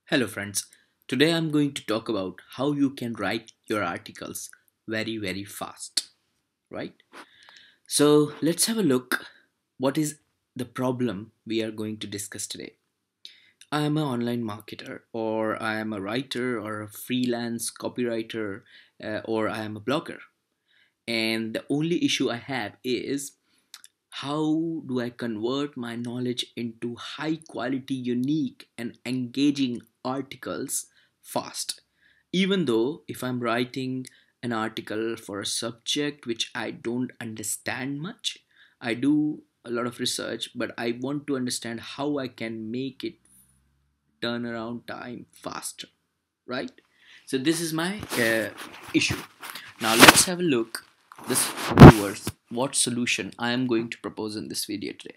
Hello, friends. Today I'm going to talk about how you can write your articles very fast, right? So, let's have a look. What is the problem we are going to discuss today? I am an online marketer, or I am a writer, or a freelance copywriter, or I am a blogger. And the only issue I have is how do I convert my knowledge into high quality, unique, and engaging articles fast? Even though if I'm writing an article for a subject which I don't understand much, I do a lot of research, but I want to understand how I can make it turnaround time faster, right? So this is my issue. Now let's have a look this towards what solution I am going to propose in this video today.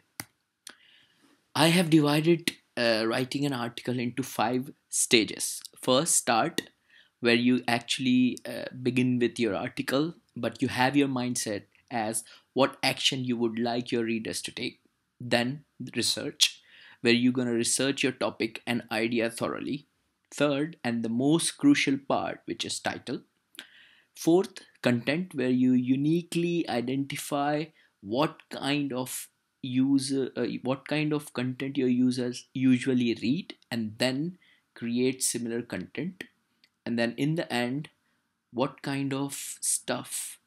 I have divided writing an article into 5 stages. First, start, where you actually begin with your article, but you have your mindset as what action you would like your readers to take. Then, research, where you're going to research your topic and idea thoroughly. Third, and the most crucial part, which is title. Fourth, content, where you uniquely identify what kind of what kind of content your users usually read, and then create similar content. And then in the end, what kind of stuff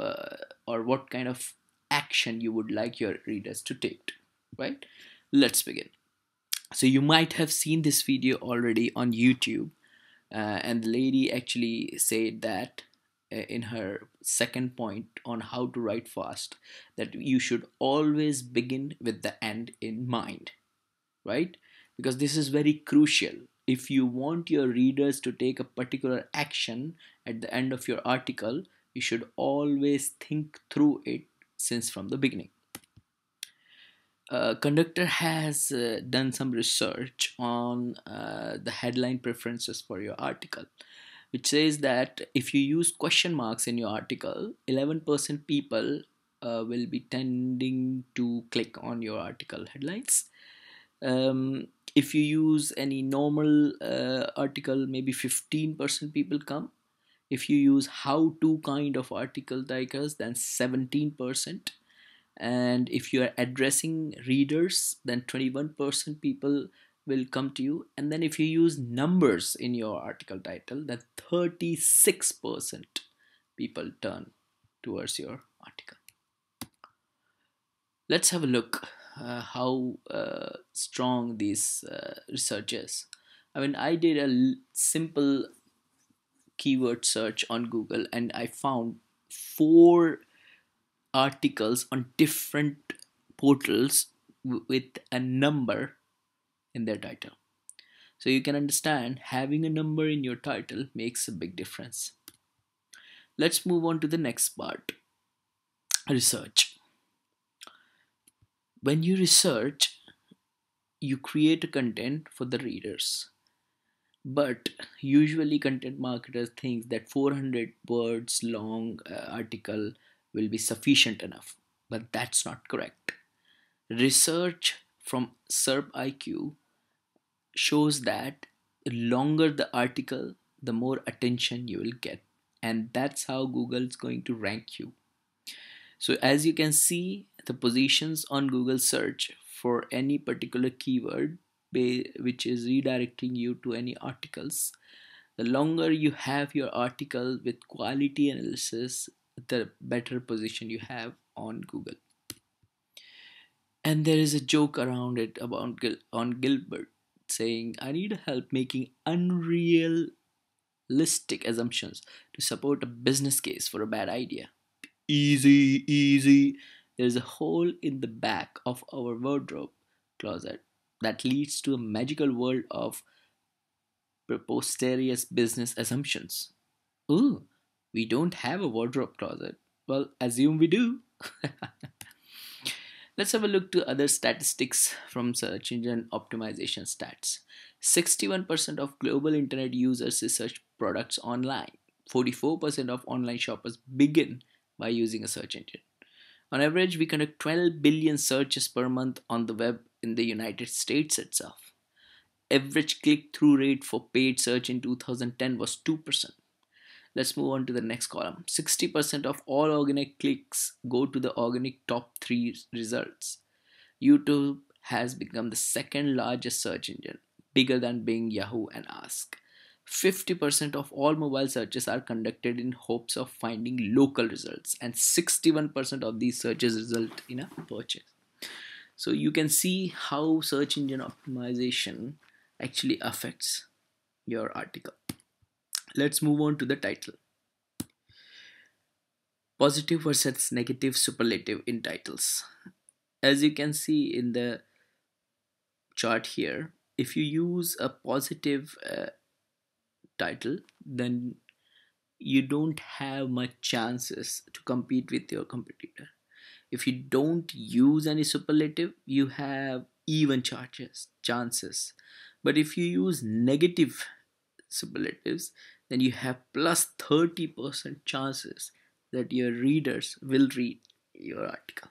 or what kind of action you would like your readers to take, right? Let's begin. So you might have seen this video already on YouTube, and the lady actually said that in her second point on how to write fast, that you should always begin with the end in mind, right? Because this is very crucial. If you want your readers to take a particular action at the end of your article, you should always think through it since from the beginning. Conductor has done some research on the headline preferences for your article, which says that if you use question marks in your article, 11% people will be tending to click on your article headlines. If you use any normal article, maybe 15% people come. If you use how to kind of article titles, then 17%. And if you are addressing readers, then 21% people will come to you. And then if you use numbers in your article title, then 36% people turn towards your article. Let's have a look how strong this research is. I mean, I did a simple keyword search on Google, and I found 4 articles on different portals with a number in their title. So you can understand having a number in your title makes a big difference. Let's move on to the next part, research. When you research, you create a content for the readers. But usually content marketers think that 400 words long article will be sufficient enough. But that's not correct. Research from SERP IQ shows that the longer the article, the more attention you will get. And that's how Google is going to rank you. So, as you can see, the positions on Google search for any particular keyword which is redirecting you to any articles, the longer you have your article with quality analysis, the better position you have on Google. And there is a joke around it about on Gilbert saying, I need help making unrealistic assumptions to support a business case for a bad idea. Easy, easy. There's a hole in the back of our wardrobe closet that leads to a magical world of preposterous business assumptions. Ooh, we don't have a wardrobe closet. Well, assume we do. Let's have a look to other statistics from search engine optimization stats. 61% of global internet users research products online. 44% of online shoppers begin by using a search engine. On average, we conduct 12 billion searches per month on the web in the United States itself. Average click-through rate for paid search in 2010 was 2%. Let's move on to the next column. 60% of all organic clicks go to the organic top 3 results. YouTube has become the second largest search engine, bigger than Bing, Yahoo, and Ask. 50% of all mobile searches are conducted in hopes of finding local results, and 61% of these searches result in a purchase. So you can see how search engine optimization actually affects your article. Let's move on to the title. Positive versus negative superlative in titles. As you can see in the chart here, if you use a positive title, then you don't have much chances to compete with your competitor. If you don't use any superlative, you have even chances. But if you use negative superlatives, then you have plus 30% chances that your readers will read your article.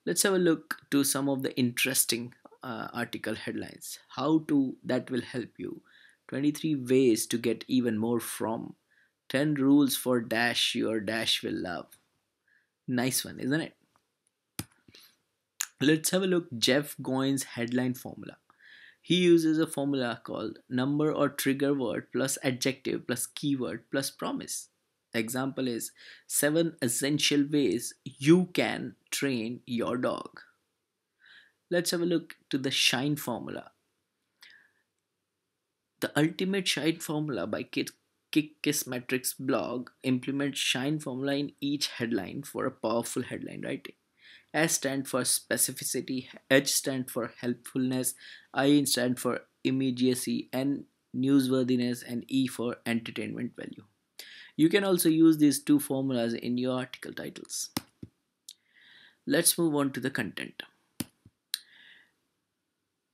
Let's have a look to some of the interesting article headlines. How to that will help you. 23 ways to get even more from. 10 rules for dash your dash will love. Nice one, isn't it? Let's have a look Jeff Goins headline formula. He uses a formula called number or trigger word plus adjective plus keyword plus promise. Example is 7 essential ways you can train your dog. Let's have a look to the shine formula. The ultimate shine formula by Kismetrics blog implements shine formula in each headline for a powerful headline writing. S stand for specificity, H stand for helpfulness, I stand for immediacy, N newsworthiness, and E for entertainment value. You can also use these two formulas in your article titles. Let's move on to the content.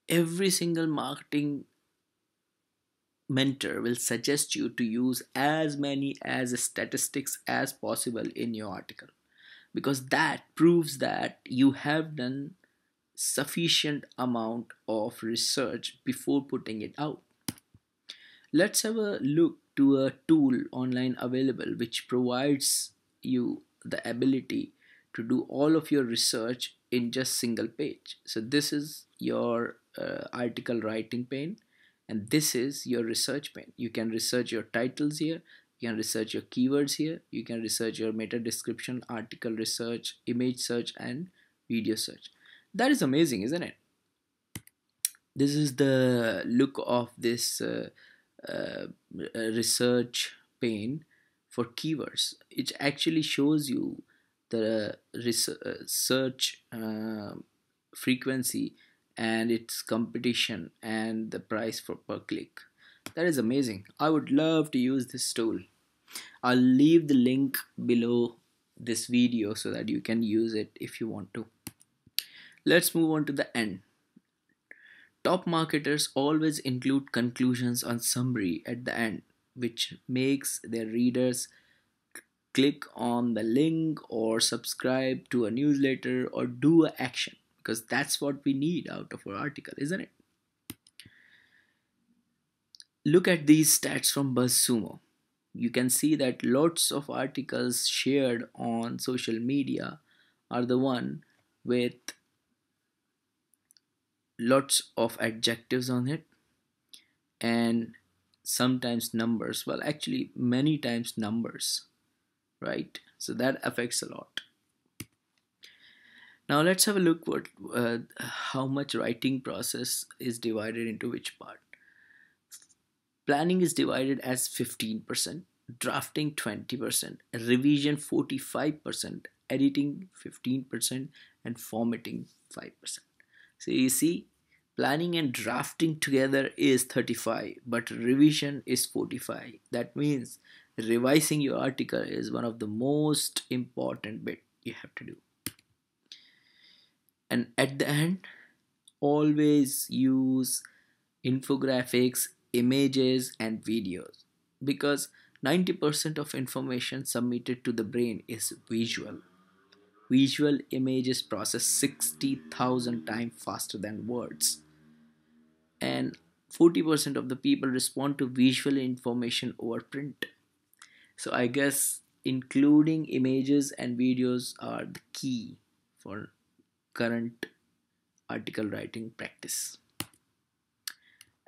Every single marketing mentor will suggest you to use as many as statistics as possible in your article, because that proves that you have done sufficient amount of research before putting it out. Let's have a look to a tool online available which provides you the ability to do all of your research in just single page. So this is your article writing pane, and this is your research pane. You can research your titles here, you can research your keywords here, you can research your meta description, article research, image search, and video search. That is amazing, isn't it? This is the look of this uh, research pane for keywords. It actually shows you the search frequency and its competition and the price for per click. That is amazing. I would love to use this tool. I'll leave the link below this video so that you can use it if you want to. Let's move on to the end. Top marketers always include conclusions on summary at the end, which makes their readers click on the link or subscribe to a newsletter or do an action, because that's what we need out of our article, isn't it? Look at these stats from BuzzSumo. You can see that lots of articles shared on social media are the one with lots of adjectives on it and sometimes numbers. Well, actually many times numbers, right? So that affects a lot. Now let's have a look what how much writing process is divided into which part. Planning is divided as 15%, drafting 20%, revision 45%, editing 15%, and formatting 5%. So you see, planning and drafting together is 35, but revision is 45. That means revising your article is one of the most important bit you have to do. And at the end, always use infographics, images, and videos, because 90% of information submitted to the brain is visual. Visual images process 60,000 times faster than words. and 40% of the people respond to visual information over print. So I guess including images and videos are the key for current article writing practice.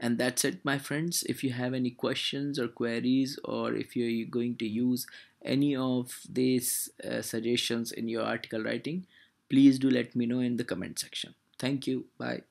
And that's it, my friends. If you have any questions or queries, or if you're going to use any of these suggestions in your article writing, please do let me know in the comment section. Thank you. Bye.